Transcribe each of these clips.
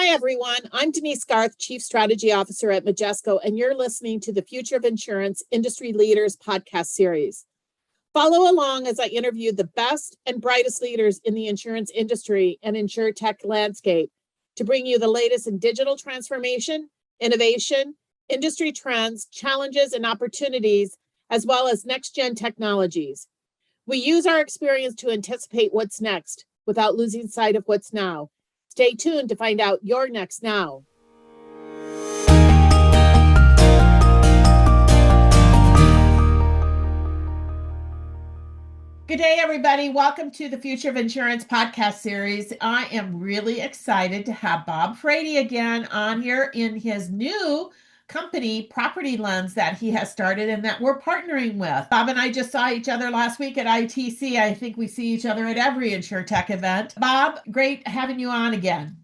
Hi, everyone. I'm Denise Garth, Chief Strategy Officer at Majesco, and you're listening to the Future of Insurance Industry Leaders podcast series. Follow along as I interview the best and brightest leaders in the insurance industry and InsurTech landscape to bring you the latest in digital transformation, innovation, industry trends, challenges, and opportunities, as well as next-gen technologies. We use our experience to anticipate what's next without losing sight of what's now. Stay tuned to find out your next now. Good day, everybody. Welcome to the Future of Insurance podcast series. I am really excited to have Bob Frady again on here in his new company, PropertyLens, that he has started and that we're partnering with. Bob and I just saw each other last week at ITC. I think we see each other at every InsurTech event. Bob, great having you on again.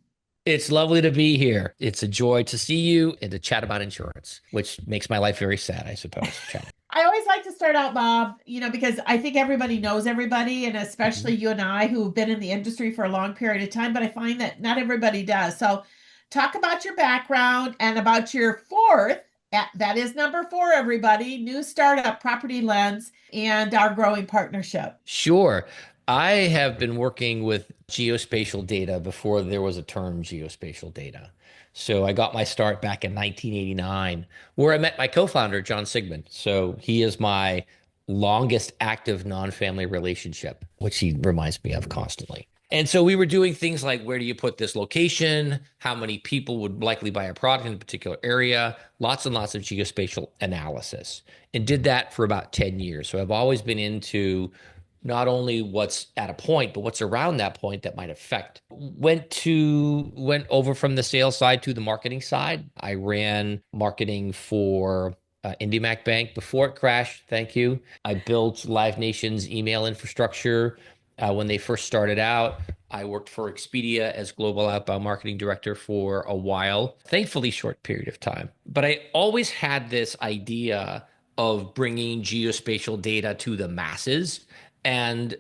It's lovely to be here. It's a joy to see you and to chat about insurance, which makes my life very sad, I suppose. I always like to start out, Bob, because I think everybody knows everybody, and especially you and I who've been in the industry for a long period of time, but I find that not everybody does. So talk about your background and about your fourth, that is number 4, everybody, new startup, PropertyLens, and our growing partnership. Sure. I have been working with geospatial data before there was a term geospatial data. So I got my start back in 1989, where I met my co-founder, John Sigmund. So he is my longest active non-family relationship, which he reminds me of constantly. And so we were doing things like, where do you put this location? How many people would likely buy a product in a particular area? Lots and lots of geospatial analysis, and did that for about 10 years. So I've always been into not only what's at a point, but what's around that point that might affect. Went over from the sales side to the marketing side. I ran marketing for IndyMac Bank before it crashed. Thank you. I built Live Nation's email infrastructure when they first started out. I worked for Expedia as global outbound marketing director for a while, thankfully short period of time. But I always had this idea of bringing geospatial data to the masses. And,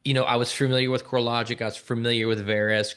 I was familiar with CoreLogic, I was familiar with Verisk,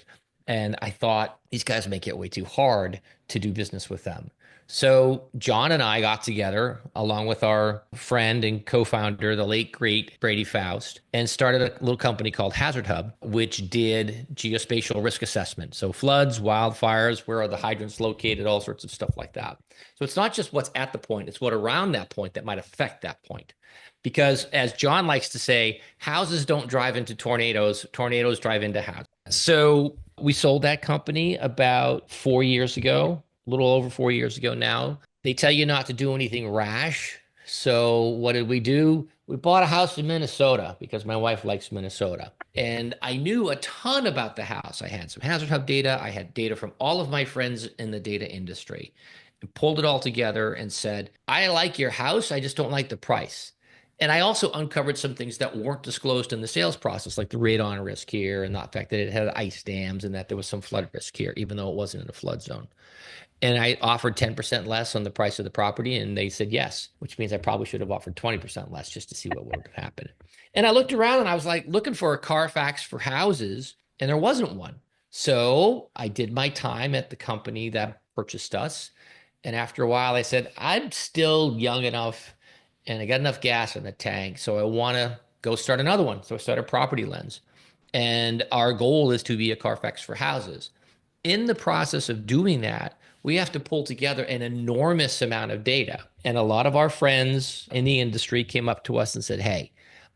and I thought these guys make it way too hard to do business with them. So John and I got together along with our friend and co-founder, the late, great Brady Faust, and started a little company called Hazard Hub, which did geospatial risk assessment. So floods, wildfires, where are the hydrants located, all sorts of stuff like that. So it's not just what's at the point, it's what around that point that might affect that point. Because as John likes to say, houses don't drive into tornadoes, tornadoes drive into houses. So we sold that company about 4 years ago, a little over 4 years ago now. They tell you not to do anything rash. So what did we do? We bought a house in Minnesota because my wife likes Minnesota. And I knew a ton about the house. I had some Hazard Hub data. I had data from all of my friends in the data industry, and pulled it all together and said, I like your house, I just don't like the price. And I also uncovered some things that weren't disclosed in the sales process, like the radon risk here and the fact that it had ice dams and that there was some flood risk here, even though it wasn't in a flood zone. And I offered 10% less on the price of the property, and they said yes, which means I probably should have offered 20% less just to see what would have happened. And I looked around and I was like looking for a Carfax for houses, and there wasn't one. So I did my time at the company that purchased us. And after a while, I said, I'm still young enough and I got enough gas in the tank, so I want to go start another one. So I started PropertyLens. And our goal is to be a Carfax for houses. In the process of doing that, we have to pull together an enormous amount of data. And a lot of our friends in the industry came up to us and said, hey,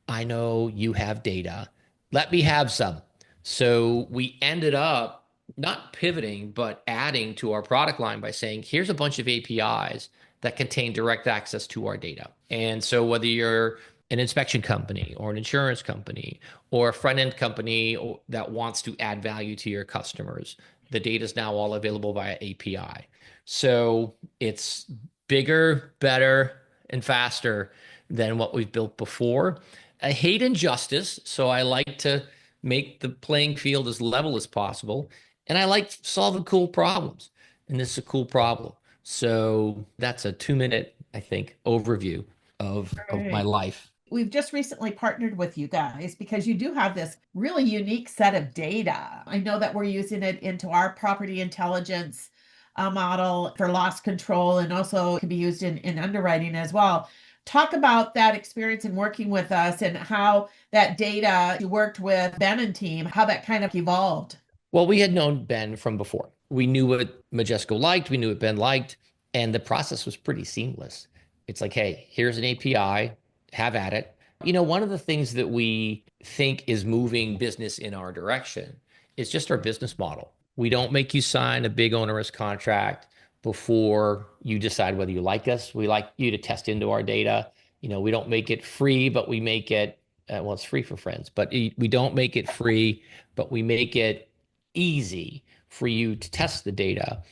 I know you have data. Let me have some. So we ended up not pivoting, but adding to our product line by saying, here's a bunch of APIs that contain direct access to our data. And so whether you're an inspection company or an insurance company or a front-end company that wants to add value to your customers, the data is now all available via API. So it's bigger, better, and faster than what we've built before. I hate injustice, so I like to make the playing field as level as possible. And I like solving cool problems. And this is a cool problem. So that's a 2-minute, I think, overview of my life We've just recently partnered with you guys because you do have this really unique set of data. I know that we're using it into our property intelligence model for loss control, and also can be used in underwriting as well. Talk about that experience in working with us and how that data you worked with Ben and team, how that kind of evolved. Well, we had known Ben from before. We knew what Majesco liked, we knew what Ben liked, and the process was pretty seamless. It's like, hey, here's an API, have at it. One of the things that we think is moving business in our direction is just our business model. We don't make you sign a big onerous contract before you decide whether you like us. We like you to test into our data. We don't make it free, but we make it, well, it's free for friends, but we don't make it free, but we make it easy for you to test the data.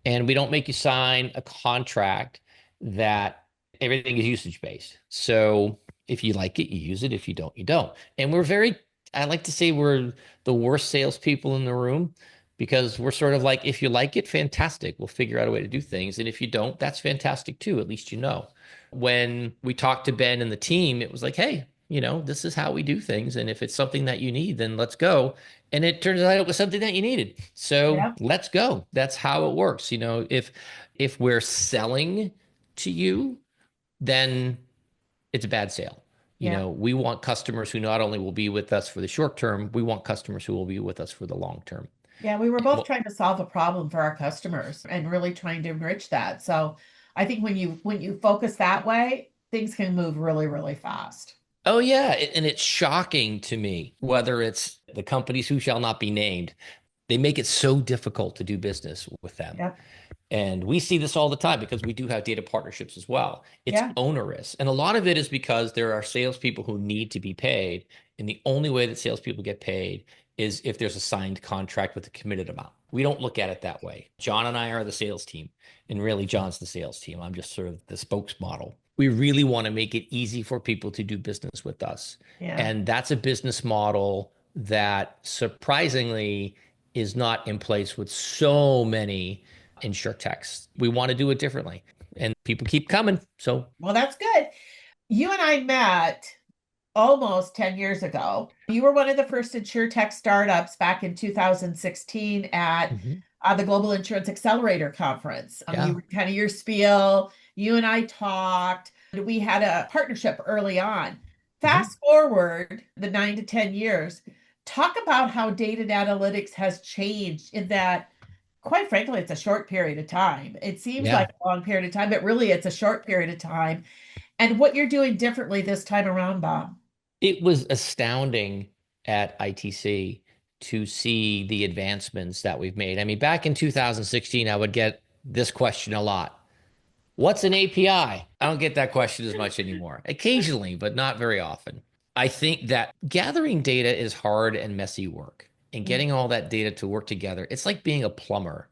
And we don't make you sign a contract that everything is usage based. So if you like it, you use it. If you don't, you don't. And I like to say we're the worst salespeople in the room because we're sort of like, if you like it, fantastic. We'll figure out a way to do things. And if you don't, that's fantastic too. At least you know. When we talked to Ben and the team, it was like, hey, this is how we do things. And if it's something that you need, then let's go. And it turns out it was something that you needed. So Yeah. let's go. That's how it works. If we're selling to you, then it's a bad sale. Yeah. We want customers who not only will be with us for the short term, we want customers who will be with us for the long term. Yeah, we were both trying to solve a problem for our customers and really trying to enrich that. So I think when you focus that way, things can move really, really fast. Oh, yeah. And it's shocking to me, whether it's the companies who shall not be named, they make it so difficult to do business with them. Yeah. And we see this all the time because we do have data partnerships as well. It's Yeah. onerous. And a lot of it is because there are salespeople who need to be paid. And the only way that salespeople get paid is if there's a signed contract with a committed amount. We don't look at it that way. John and I are the sales team, and really John's the sales team. I'm just sort of the spokesmodel. We really want to make it easy for people to do business with us. Yeah. And that's a business model that surprisingly is not in place with so many InsurTechs. We want to do it differently, and people keep coming. So, Well, that's good. You and I met almost 10 years ago. You were one of the first InsurTech startups back in 2016 at mhm, the Global Insurance Accelerator Conference. You yeah. were kind of your spiel. You and I talked. We had a partnership early on. mhm. Fast forward the 9 to 10 years, talk about how data and analytics has changed in that, quite frankly, it's a short period of time. It seems Yeah. like a long period of time, but really it's a short period of time. And what you're doing differently this time around, Bob. It was astounding at ITC to see the advancements that we've made. I mean, back in 2016, I would get this question a lot. What's an API? I don't get that question as much anymore. Occasionally, but not very often. I think that gathering data is hard and messy work, and Mm. getting all that data to work together, it's like being a plumber,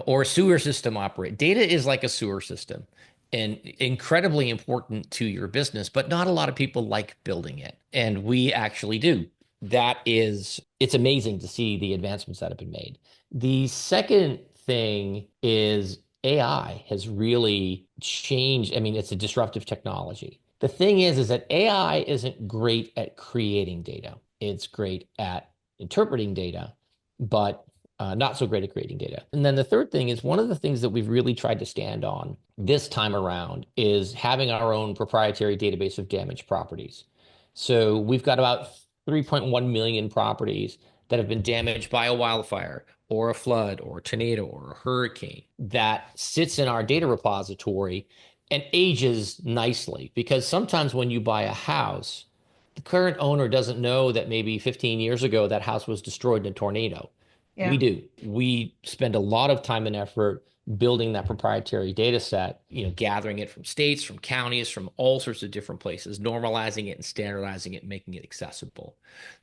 or a sewer system operator. Data is like a sewer system and incredibly important to your business, but not a lot of people like building it. And we actually do. It's amazing to see the advancements that have been made. The second thing is AI has really changed. I mean, it's a disruptive technology. The thing is that AI isn't great at creating data. It's great at interpreting data, but not so great at creating data. And then the third thing is one of the things that we've really tried to stand on this time around is having our own proprietary database of damaged properties. So we've got about 3.1 million properties that have been damaged by a wildfire or a flood or a tornado or a hurricane that sits in our data repository and ages nicely. Because sometimes when you buy a house, the current owner doesn't know that maybe 15 years ago that house was destroyed in a tornado. We Yeah. do. We spend a lot of time and effort building that proprietary data set, gathering it from states, from counties, from all sorts of different places, normalizing it and standardizing it and making it accessible.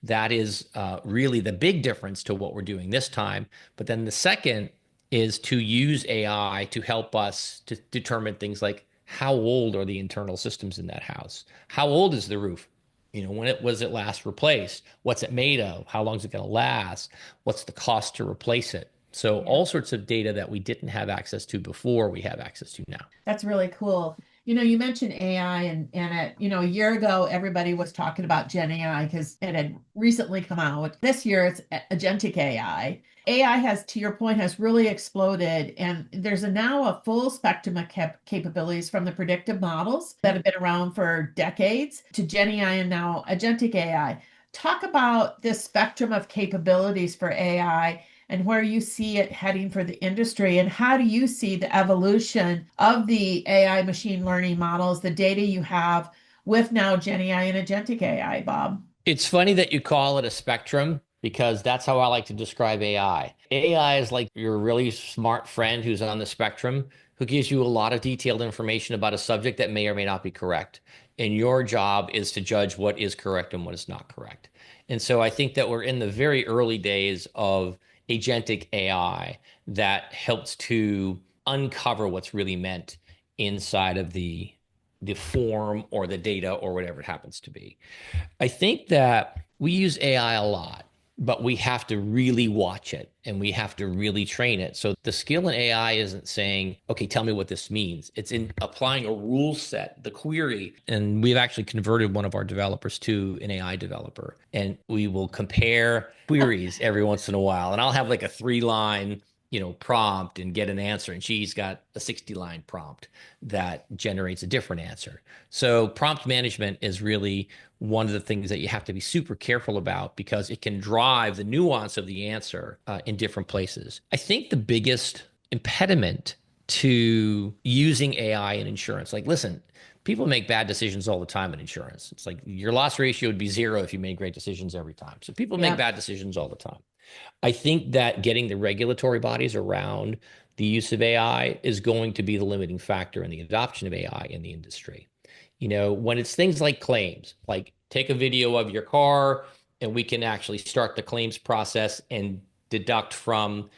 That is really the big difference to what we're doing this time. But then the second is to use AI to help us to determine things like how old are the internal systems in that house? How old is the roof? When it was it last replaced? What's it made of? How long is it going to last? What's the cost to replace it? So Yeah. all sorts of data that we didn't have access to before, we have access to now. That's really cool. You mentioned AI a year ago, everybody was talking about GenAI because it had recently come out. This year, it's Agentic AI. AI has, to your point, has really exploded, and there's now a full spectrum of capabilities from the predictive models that have been around for decades to GenAI and now Agentic AI. Talk about this spectrum of capabilities for AI and where you see it heading for the industry, and how do you see the evolution of the AI machine learning models, the data you have with now GenAI and Agentic AI, Bob? It's funny that you call it a spectrum because that's how I like to describe AI. AI is like your really smart friend who's on the spectrum who gives you a lot of detailed information about a subject that may or may not be correct. And your job is to judge what is correct and what is not correct. And so I think that we're in the very early days of agentic AI that helps to uncover what's really meant inside of the form or the data or whatever it happens to be. I think that we use AI a lot, but we have to really watch it and we have to really train it. So the skill in AI isn't saying, okay, tell me what this means. It's in applying a rule set, the query. And we've actually converted one of our developers to an AI developer. And we will compare queries every once in a while. And I'll have like a 3-line prompt and get an answer. And she's got a 60-line prompt that generates a different answer. So prompt management is really one of the things that you have to be super careful about because it can drive the nuance of the answer in different places. I think the biggest impediment to using AI in insurance, like, listen, people make bad decisions all the time in insurance. It's like your loss ratio would be 0 if you made great decisions every time. So people make bad decisions all the time. I think that getting the regulatory bodies around the use of AI is going to be the limiting factor in the adoption of AI in the industry. When it's things like claims, like take a video of your car and we can actually start the claims process and deduce from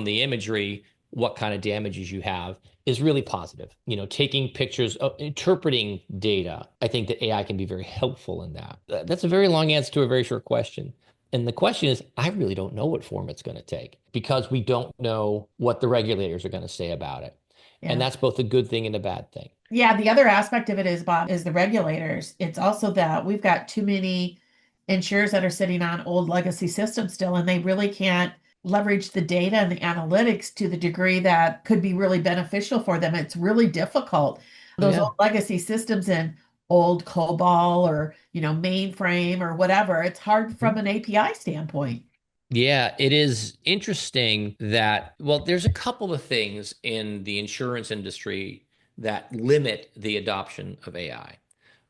the imagery what kind of damages you have is really positive. Taking pictures, interpreting data, I think that AI can be very helpful in that. That's a very long answer to a very short question. And the question is, I really don't know what form it's going to take because we don't know what the regulators are going to say about it. Yeah. And that's both a good thing and a bad thing. Yeah, the other aspect of it is, Bob, is the regulators. It's also that we've got too many insurers that are sitting on old legacy systems still, and they really can't leverage the data and the analytics to the degree that could be really beneficial for them. It's really difficult. Those old legacy systems in old COBOL or, mainframe or whatever, it's hard from an API standpoint. Yeah, it is interesting that, there's a couple of things in the insurance industry that limit the adoption of AI.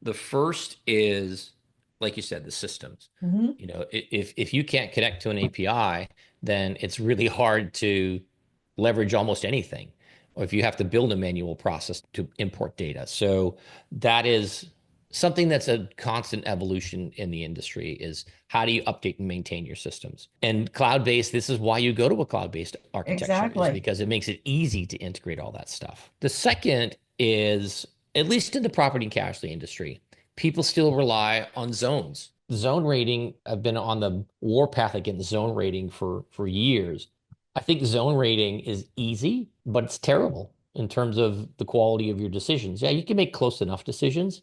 The first is, like you said, the systems. If you can't connect to an API, then it's really hard to leverage almost anything, or if you have to build a manual process to import data. So that is something that's a constant evolution in the industry, is how do you update and maintain your systems? And cloud-based, this is why you go to a cloud-based architecture, is because it makes it easy to integrate all that stuff. The second is, at least in the property and casualty industry, people still rely on zones. Zone rating, I've been on the warpath against zone rating for years. I think zone rating is easy, but it's terrible in terms of the quality of your decisions. Yeah, you can make close enough decisions,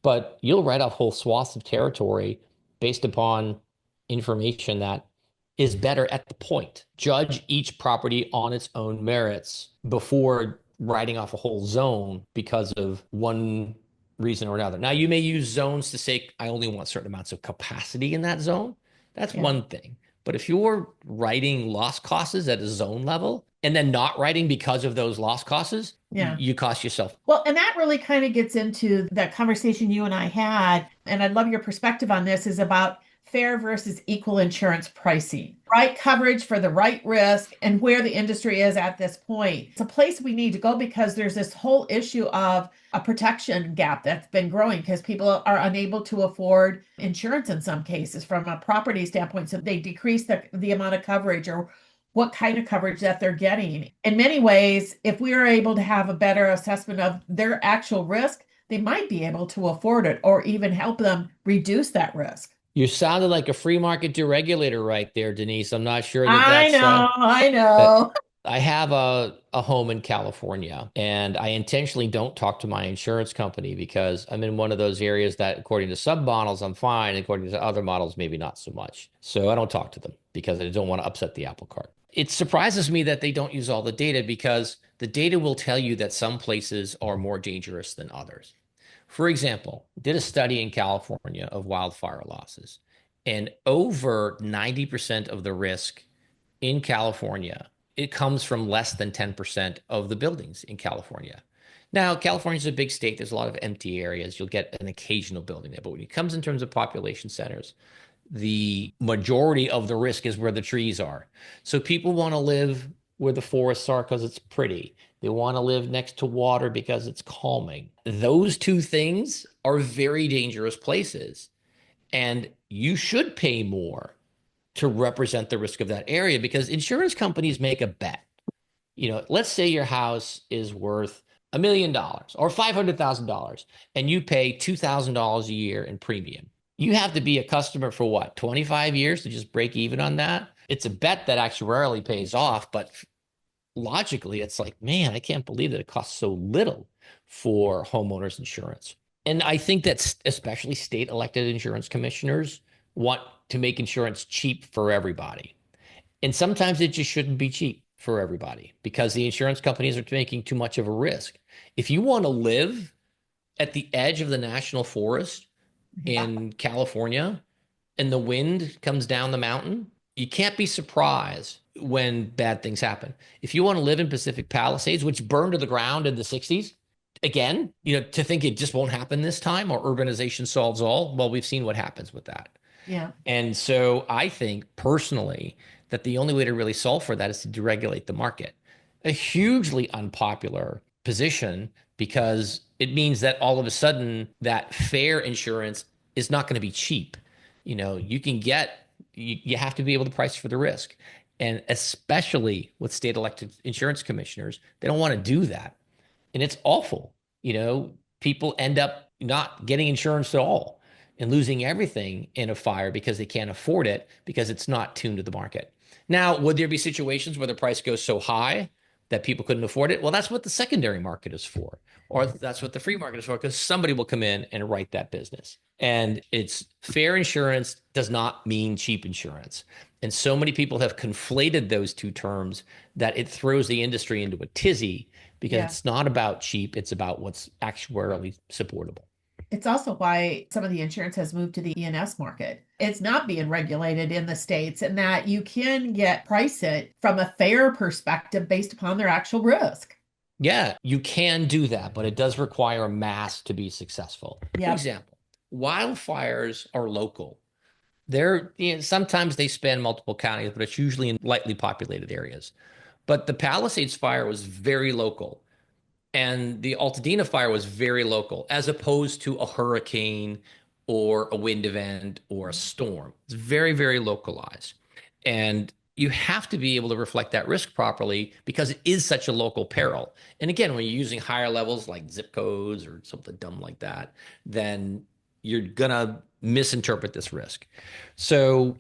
but you'll write off whole swaths of territory based upon information that is better at the point. Judge each property on its own merits before writing off a whole zone because of one reason or another. Now, you may use zones to say, I only want certain amounts of capacity in that zone. That's one thing. But if you're writing loss costs at a zone level and then not writing because of those loss costs, you cost yourself. Well, and that really kind of gets into that conversation you and I had, and I'd love your perspective on this, is about fair versus equal insurance pricing, right coverage for the right risk, and where the industry is at this point. It's a place we need to go because there's this whole issue of a protection gap that's been growing because people are unable to afford insurance in some cases from a property standpoint. So they decrease the amount of coverage or what kind of coverage that they're getting. In many ways, if we are able to have a better assessment of their actual risk, they might be able to afford it or even help them reduce that risk. You sounded like a free market deregulator right there, Denise. I'm not sure that I know. I have a home in California, and I intentionally don't talk to my insurance company because I'm in one of those areas that, according to some models, I'm fine. According to other models, maybe not so much. So I don't talk to them because I don't want to upset the apple cart. It surprises me that they don't use all the data because the data will tell you that some places are more dangerous than others. For example, did a study in California of wildfire losses, and over 90% of the risk in California, it comes from less than 10% of the buildings in California. Now, California is a big state. There's a lot of empty areas. You'll get an occasional building there. But when it comes in terms of population centers, the majority of the risk is where the trees are. So people want to live where the forests are because it's pretty. They want to live next to water because it's calming. Those two things are very dangerous places. And you should pay more to represent the risk of that area because insurance companies make a bet. Let's say your house is worth $1 million or $500,000 and you pay $2,000 a year in premium. You have to be a customer for what, 25 years to just break even on that? It's a bet that actuarially pays off, but logically, it's like, man, I can't believe that it costs so little for homeowners insurance. And I think that especially state elected insurance commissioners want to make insurance cheap for everybody. And sometimes it just shouldn't be cheap for everybody because the insurance companies are making too much of a risk. If you want to live at the edge of the national forest in California and the wind comes down the mountain, you can't be surprised when bad things happen. If you want to live in Pacific Palisades, which burned to the ground in the 60s, again, to think it just won't happen this time or urbanization solves all, well, we've seen what happens with that. Yeah. And so I think personally that the only way to really solve for that is to deregulate the market. A hugely unpopular position because it means that all of a sudden that fair insurance is not going to be cheap. You have to be able to price for the risk. And especially with state elected insurance commissioners, they don't want to do that. And it's awful. People end up not getting insurance at all and losing everything in a fire because they can't afford it because it's not tuned to the market. Now, would there be situations where the price goes so high that people couldn't afford it? Well, that's what the secondary market is for, or that's what the free market is for, because somebody will come in and write that business. And it's fair insurance does not mean cheap insurance. And so many people have conflated those two terms that it throws the industry into a tizzy because it's not about cheap, it's about what's actuarially supportable. It's also why some of the insurance has moved to the E&S market. It's not being regulated in the States, and that you can price it from a fair perspective based upon their actual risk. Yeah, you can do that, but it does require mass to be successful. For example, wildfires are local. Sometimes they span multiple counties, but it's usually in lightly populated areas. But the Palisades fire was very local. And the Altadena fire was very local, as opposed to a hurricane or a wind event or a storm. It's very, very localized. And you have to be able to reflect that risk properly because it is such a local peril. And again, when you're using higher levels like zip codes or something dumb like that, then you're going to misinterpret this risk. So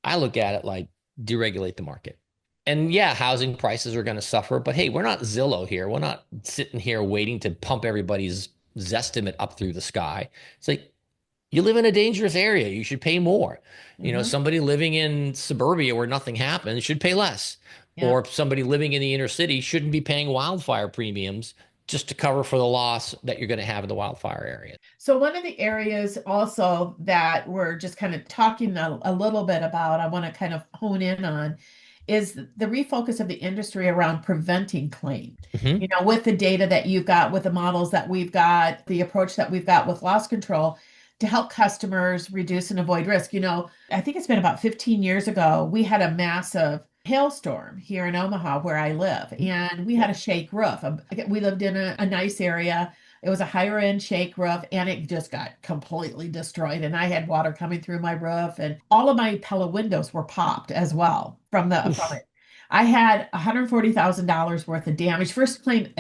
I look at it like deregulate the market. And yeah, housing prices are going to suffer, but hey, we're not Zillow here. We're not sitting here waiting to pump everybody's Zestimate up through the sky. It's like, you live in a dangerous area. You should pay more. Somebody living in suburbia where nothing happens should pay less. Yeah. Or somebody living in the inner city shouldn't be paying wildfire premiums just to cover for the loss that you're going to have in the wildfire area. So one of the areas also that we're just kind of talking a little bit about, I want to kind of hone in on, is the refocus of the industry around preventing claim. Mm-hmm. With the data that you've got, with the models that we've got, the approach that we've got with loss control to help customers reduce and avoid risk. I think it's been about 15 years ago, we had a massive hailstorm here in Omaha where I live, and we had a shake roof. We lived in a nice area. It was a higher end shake roof, and it just got completely destroyed. And I had water coming through my roof, and all of my Pella windows were popped as well from it. I had $140,000 worth of damage, first claim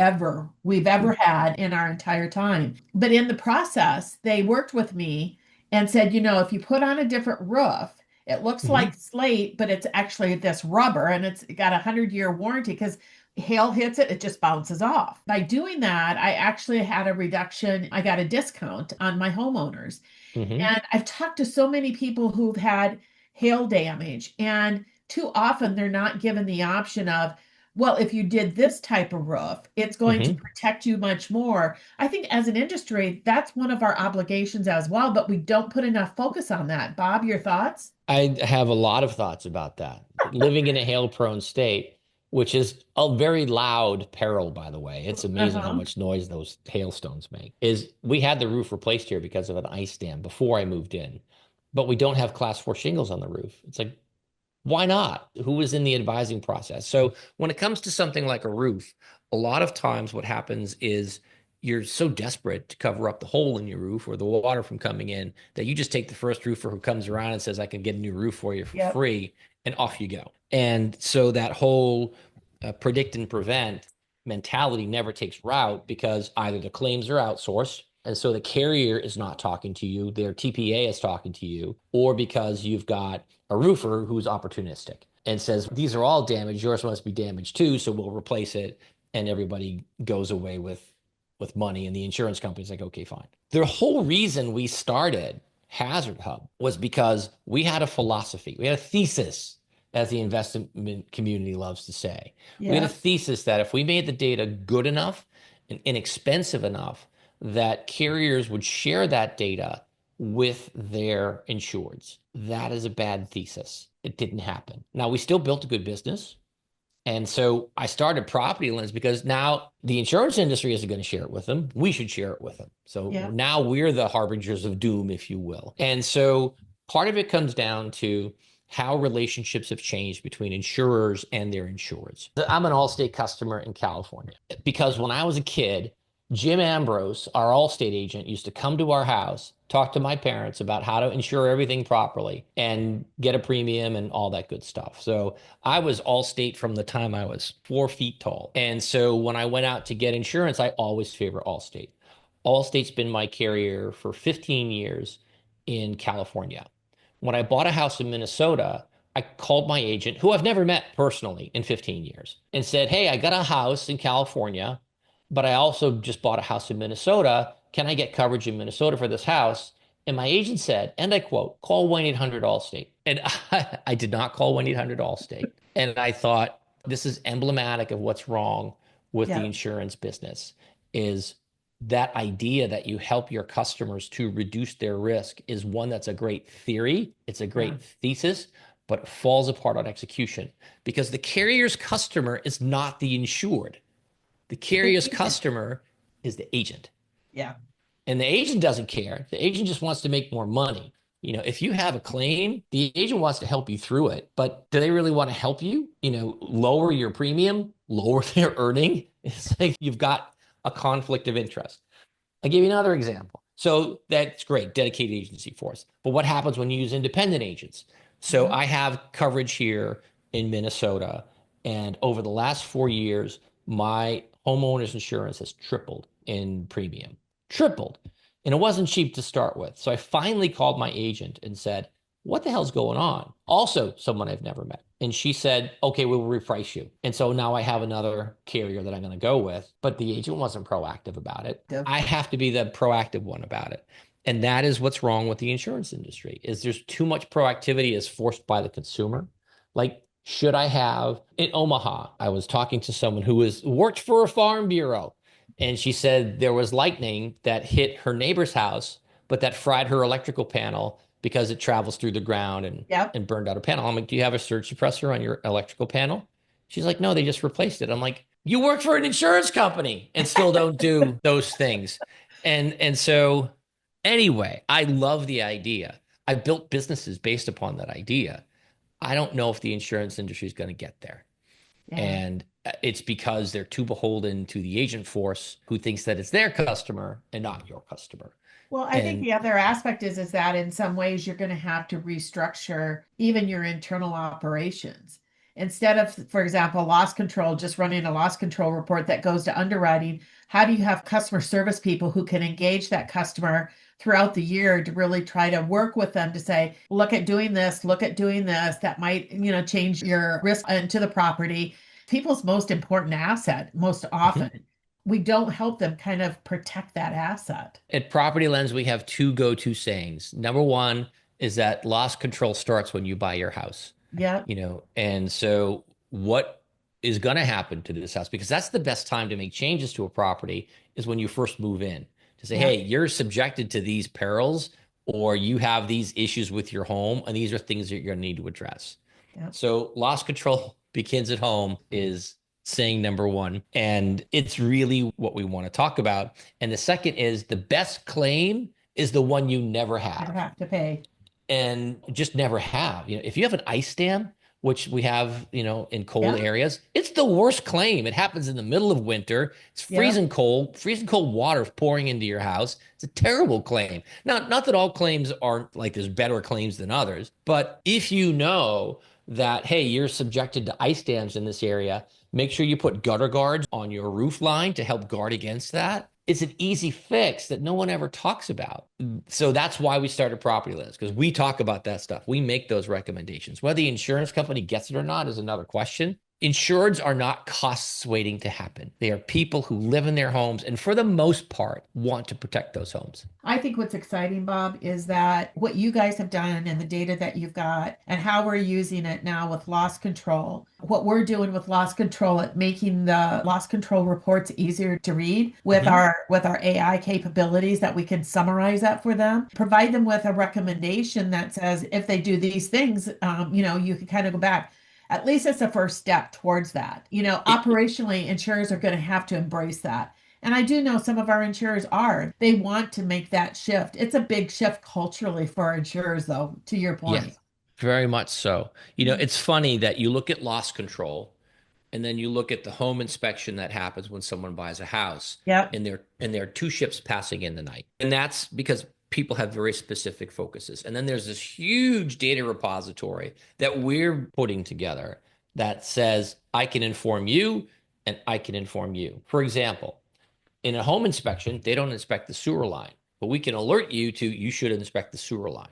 we've ever had in our entire time. But in the process, they worked with me and said, if you put on a different roof It looks Hmm. like slate, but it's actually this rubber and it's got a 100-year warranty because hail hits it, it just bounces off. By doing that, I actually had a reduction. I got a discount on my homeowners. Hmm. And I've talked to so many people who've had hail damage, and too often they're not given the option of, well, if you did this type of roof, it's going to Hmm. protect you much more. I think as an industry, that's one of our obligations as well, but we don't put enough focus on that. Bob, your thoughts? I have a lot of thoughts about that. Living in a hail-prone state, which is a very loud peril, by the way. It's amazing how Uh-huh. much noise those hailstones make. Is we had the roof replaced here because of an ice dam before I moved in, but we don't have class 4 shingles on the roof. It's like, why not? Who was in the advising process? So when it comes to something like a roof, a lot of times what happens is you're so desperate to cover up the hole in your roof or the water from coming in that you just take the first roofer who comes around and says, I can get a new roof for you for Yep. free, and off you go. And so that whole predict and prevent mentality never takes route because either the claims are outsourced, and so the carrier is not talking to you, their TPA is talking to you, or because you've got a roofer who's opportunistic and says, these are all damaged, yours must be damaged too, so we'll replace it. And everybody goes away with money. And the insurance company's like, okay, fine. The whole reason we started Hazard Hub was because we had a philosophy, we had a thesis, as the investment community loves to say. We had a Yeah. thesis that if we made the data good enough and inexpensive enough, that carriers would share that data with their insureds. That is a bad thesis. It didn't happen. Now, we still built a good business. And so I started PropertyLens because now the insurance industry isn't going to share it with them. We should share it with them. So Yeah. now we're the harbingers of doom, if you will. And so part of it comes down to how relationships have changed between insurers and their insureds. I'm an Allstate customer in California because when I was a kid, Jim Ambrose, our Allstate agent, used to come to our house, talk to my parents about how to insure everything properly and get a premium and all that good stuff. So I was Allstate from the time I was 4 feet tall. And so when I went out to get insurance, I always favor Allstate. Allstate's been my carrier for 15 years in California. When I bought a house in Minnesota, I called my agent, who I've never met personally in 15 years, and said, hey, I got a house in California, but I also just bought a house in Minnesota. Can I get coverage in Minnesota for this house? And my agent said, and I quote, call 1-800 Allstate. And I did not call 1-800 Allstate. And I thought, this is emblematic of what's wrong with the Yeah. insurance business is that idea that you help your customers to reduce their risk is one that's a great theory. It's a Yeah. great thesis, but it falls apart on execution because the carrier's customer is not the insured. The The carrier's agent. customer is the agent. Yeah. And the agent doesn't care. The agent just wants to make more money. If you have a claim, the agent wants to help you through it, but do they really want to help you? Lower your premium, lower their earning? It's like you've got a conflict of interest. I'll give you another example. So that's great, dedicated agency force. But what happens when you use independent agents? So Yeah. I have coverage here in Minnesota, and over the last 4 years, my homeowner's insurance has tripled in premium, tripled. And it wasn't cheap to start with. So I finally called my agent and said, what the hell's going on? Also, someone I've never met. And she said, okay, we will reprice you. And so now I have another carrier that I'm going to go with, but the agent wasn't proactive about it. I have to be the proactive one about it. And that is what's wrong with the insurance industry is there's too much proactivity is forced by the consumer. Like, should I have in Omaha? I was talking to someone who worked for a farm bureau, and she said there was lightning that hit her neighbor's house, but that fried her electrical panel because it travels through the ground and Yep. and burned out a panel. I'm like, do you have a surge suppressor on your electrical panel? She's like, no, they just replaced it. I'm like, you work for an insurance company and still don't do those things. And so anyway, I love the idea. I built businesses based upon that idea. I don't know if the insurance industry is going to get there. Yeah. And it's because they're too beholden to the agent force who thinks that it's their customer and not your customer. Well, I think And the other aspect is that in some ways you're going to have to restructure even your internal operations. Instead of, for example, loss control, just running a loss control report that goes to underwriting, how do you have customer service people who can engage that customer throughout the year to really try to work with them to say, look at doing this, look at doing this, that might, change your risk into the property. People's most important asset, most often. We don't help them kind of protect that asset. At Property Lens, we have two go-to sayings. Number one is that loss control starts when you buy your house. Yeah. And so what is going to happen to this house? Because that's the best time to make changes to a property is when you first move in to say, hey, you're subjected to these perils or you have these issues with your home and these are things that you're going to need to address. So loss control begins at home is saying number one. And it's really what we want to talk about. And the second is the best claim is the one you never have. Never have to pay. And just never have. If you have an ice dam, which we have, in cold areas, it's the worst claim. It happens in the middle of winter. It's freezing cold water pouring into your house. It's a terrible claim. Now, not that all claims aren't like there's better claims than others, but if you know that, hey, you're subjected to ice dams in this area, make sure you put gutter guards on your roof line to help guard against that. It's an easy fix that no one ever talks about. So that's why we started Property Lens, because we talk about that stuff. We make those recommendations. Whether the insurance company gets it or not is another question. Insureds are not costs waiting to happen. They are people who live in their homes and for the most part want to protect those homes. I think what's exciting, Bob, is that what you guys have done and the data that you've got and how we're using it now with loss control, what we're doing with loss control at making the loss control reports easier to read with our AI capabilities that we can summarize that for them, provide them with a recommendation that says, if they do these things, you can kind of go back. At least it's a first step towards that. Operationally, insurers are going to have to embrace that. And I do know some of our insurers are. They want to make that shift. It's a big shift culturally for our insurers, though, to your point. Yes, very much so. It's funny that you look at loss control and then you look at the home inspection that happens when someone buys a house. Yep. And there are two ships passing in the night. And that's because people have very specific focuses. And then there's this huge data repository that we're putting together that says, I can inform you and I can inform you. For example, in a home inspection, they don't inspect the sewer line, but we can alert you to, you should inspect the sewer line.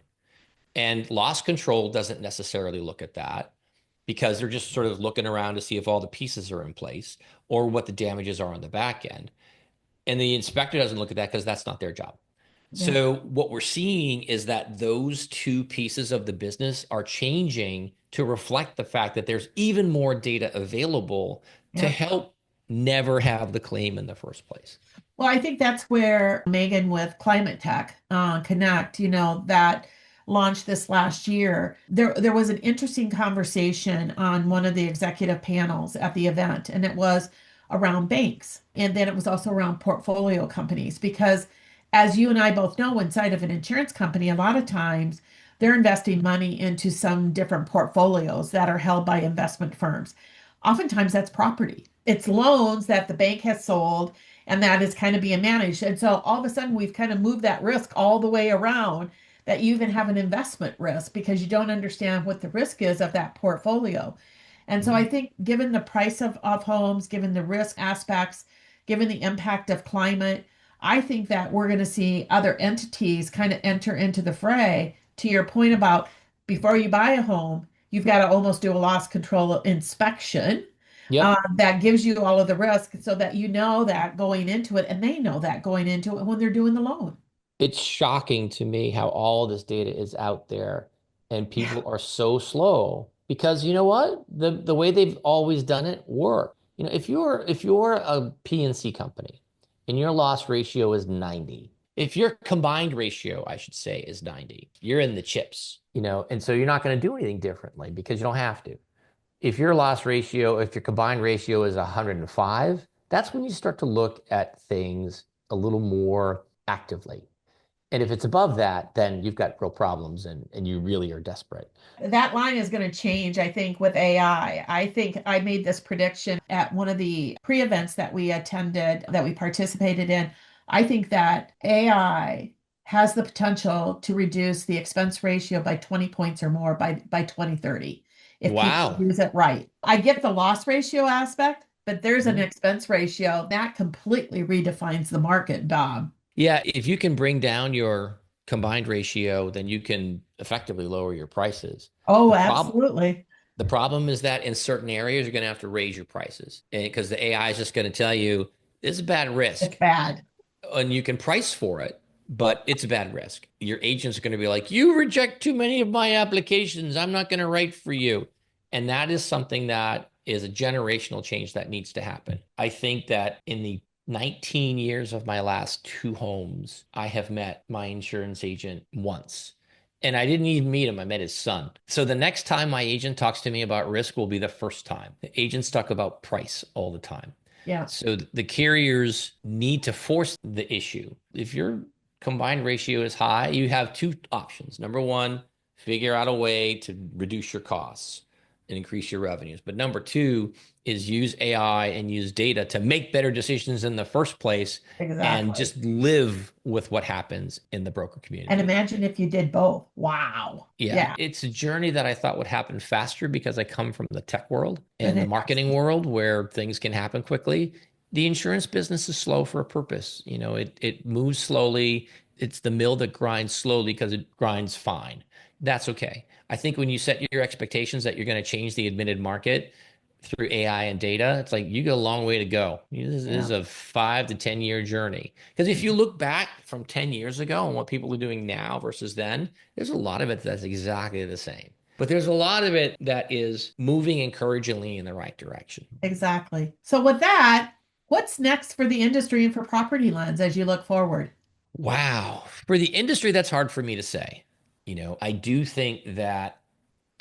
And loss control doesn't necessarily look at that because they're just sort of looking around to see if all the pieces are in place or what the damages are on the back end. And the inspector doesn't look at that because that's not their job. So what we're seeing is that those two pieces of the business are changing to reflect the fact that there's even more data available to help never have the claim in the first place. Well, I think that's where Megan with Climate Tech Connect, that launched this last year. There was an interesting conversation on one of the executive panels at the event, and it was around banks. And then it was also around portfolio companies, because as you and I both know, inside of an insurance company, a lot of times they're investing money into some different portfolios that are held by investment firms. Oftentimes that's property. It's loans that the bank has sold and that is kind of being managed. And so all of a sudden we've kind of moved that risk all the way around, that you even have an investment risk because you don't understand what the risk is of that portfolio. And so I think given the price of homes, given the risk aspects, given the impact of climate, I think that we're going to see other entities kind of enter into the fray. To your point about before you buy a home, you've got to almost do a loss control inspection that gives you all of the risk so that you know that going into it, and they know that going into it when they're doing the loan. It's shocking to me how all this data is out there and people are so slow because you know what? The way they've always done it worked. If you're a P&C company, and your loss ratio is 90. If your combined ratio, I should say, is 90, you're in the chips, and so you're not going to do anything differently because you don't have to. If your combined ratio is 105, that's when you start to look at things a little more actively. And if it's above that, then you've got real problems and you really are desperate. That line is going to change, I think, with AI. I think I made this prediction at one of the pre-events that we attended, that we participated in. I think that AI has the potential to reduce the expense ratio by 20 points or more by 2030. if people Wow. use it right. I get the loss ratio aspect, but there's an expense ratio that completely redefines the market, Bob. Yeah, if you can bring down your combined ratio, then you can effectively lower your prices. Oh, The problem absolutely. the problem is that in certain areas you're going to have to raise your prices because the AI is just going to tell you this is a bad It's risk bad. and you can price for it, but it's a bad risk. Your agents are going to be like, you reject too many of my applications. I'm not going to write for you. And that is something that is a generational change that needs to happen. I think that in the 19 years of my last two homes, I have met my insurance agent once. And I didn't even meet him. I met his son. So the next time my agent talks to me about risk will be the first time. The agents talk about price all the time. Yeah. So the carriers need to force the issue. If your combined ratio is high, you have two options. Number one, figure out a way to reduce your costs and increase your revenues. But number two is use AI and use data to make better decisions in the first place and Exactly. just live with what happens in the broker community. And imagine if you did both. Wow. Yeah, it's a journey that I thought would happen faster because I come from the tech world and And the it marketing world where things can happen quickly. The insurance business is slow for a purpose. You know, it moves slowly. It's the mill that grinds slowly because it grinds fine. That's okay. I think when you set your expectations that you're going to change the admitted market through AI and data, it's like you got a long way to go. This is a 5 to 10 year journey. Because if you look back from 10 years ago and what people are doing now versus then, there's a lot of it that's exactly the same. But there's a lot of it that is moving encouragingly in the right direction. Exactly. So with that, what's next for the industry and for PropertyLens as you look forward? Wow. For the industry, that's hard for me to say. You know, I do think that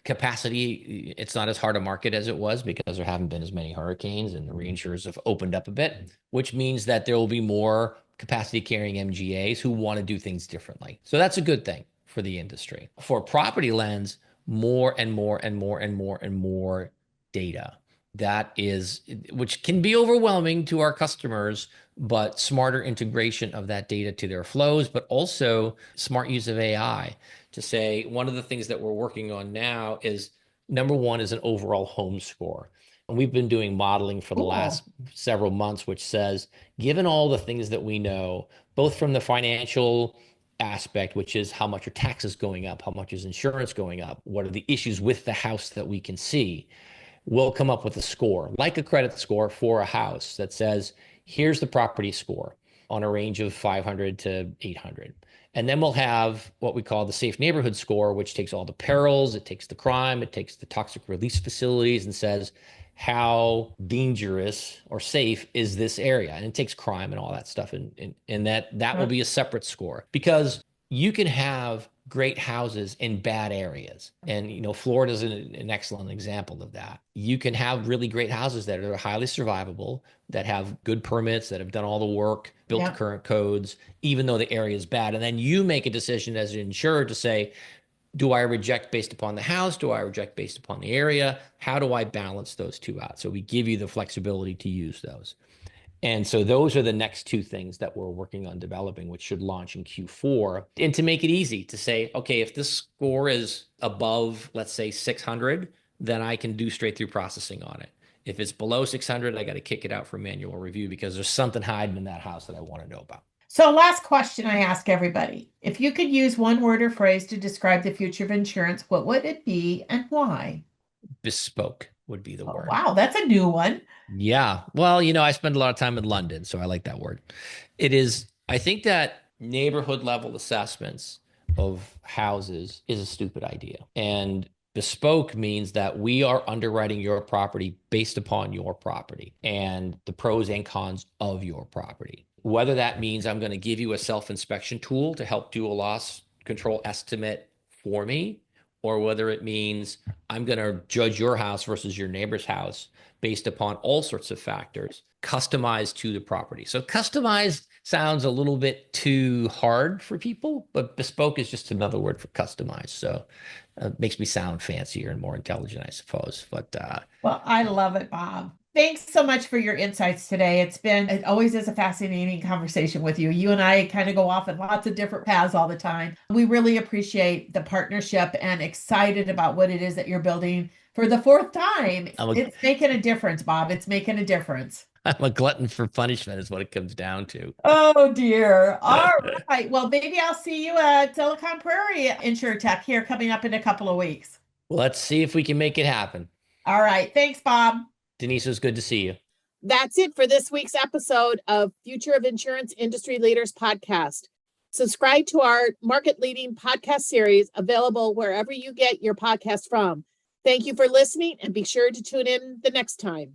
capacity, it's not as hard a market as it was because there haven't been as many hurricanes and the reinsurers have opened up a bit, which means that there will be more capacity carrying MGAs who want to do things differently. So that's a good thing for the industry. For PropertyLens, more and more and more and more and more data. That is, which can be overwhelming to our customers, but smarter integration of that data to their flows, but also smart use of AI to say one of the things that we're working on now is number one is an overall home score. And we've been doing modeling for the last several months, which says, given all the things that we know, both from the financial aspect, which is how much are taxes going up, how much is insurance going up, what are the issues with the house that we can see, we'll come up with a score, like a credit score for a house that says, here's the property score on a range of 500 to 800. And then we'll have what we call the safe neighborhood score, which takes all the perils, it takes the crime, it takes the toxic release facilities and says, how dangerous or safe is this area? And it takes crime and all that stuff. And that will be a separate score because you can have great houses in bad areas. And, you know, Florida is an excellent example of that. You can have really great houses that are highly survivable, that have good permits, that have done all the work, built to current codes, even though the area is bad. And then you make a decision as an insurer to say, do I reject based upon the house? Do I reject based upon the area? How do I balance those two out? So we give you the flexibility to use those. And so those are the next two things that we're working on developing, which should launch in Q4. And to make it easy to say, okay, if this score is above, let's say 600, then I can do straight through processing on it. If it's below 600, I got to kick it out for manual review because there's something hiding in that house that I want to know about. So last question I ask everybody. If you could use one word or phrase to describe the future of insurance, what would it be and why? Bespoke would be the word. Wow, that's a new one. Yeah. Well, you know, I spend a lot of time in London, so I like that word. It is, I think that neighborhood level assessments of houses is a stupid idea. And bespoke means that we are underwriting your property based upon your property and the pros and cons of your property. Whether that means I'm going to give you a self-inspection tool to help do a loss control estimate for me, or whether it means I'm going to judge your house versus your neighbor's house based upon all sorts of factors, customized to the property. So customized sounds a little bit too hard for people, but bespoke is just another word for customized. So it makes me sound fancier and more intelligent, I suppose. But well, I love it, Bob. Thanks so much for your insights today. It always is a fascinating conversation with you. You and I kind of go off in lots of different paths all the time. We really appreciate the partnership and excited about what it is that you're building for the fourth time. I'm a- It's making a difference, Bob. It's making a difference. I'm a glutton for punishment is what it comes down to. Oh dear. All right. Well, maybe I'll see you at Silicon Prairie InsurTech here coming up in a couple of weeks. Well, let's see if we can make it happen. All right. Thanks, Bob. Denise, it was good to see you. That's it for this week's episode of Future of Insurance Industry Leaders podcast. Subscribe to our market-leading podcast series available wherever you get your podcast from. Thank you for listening, and be sure to tune in the next time.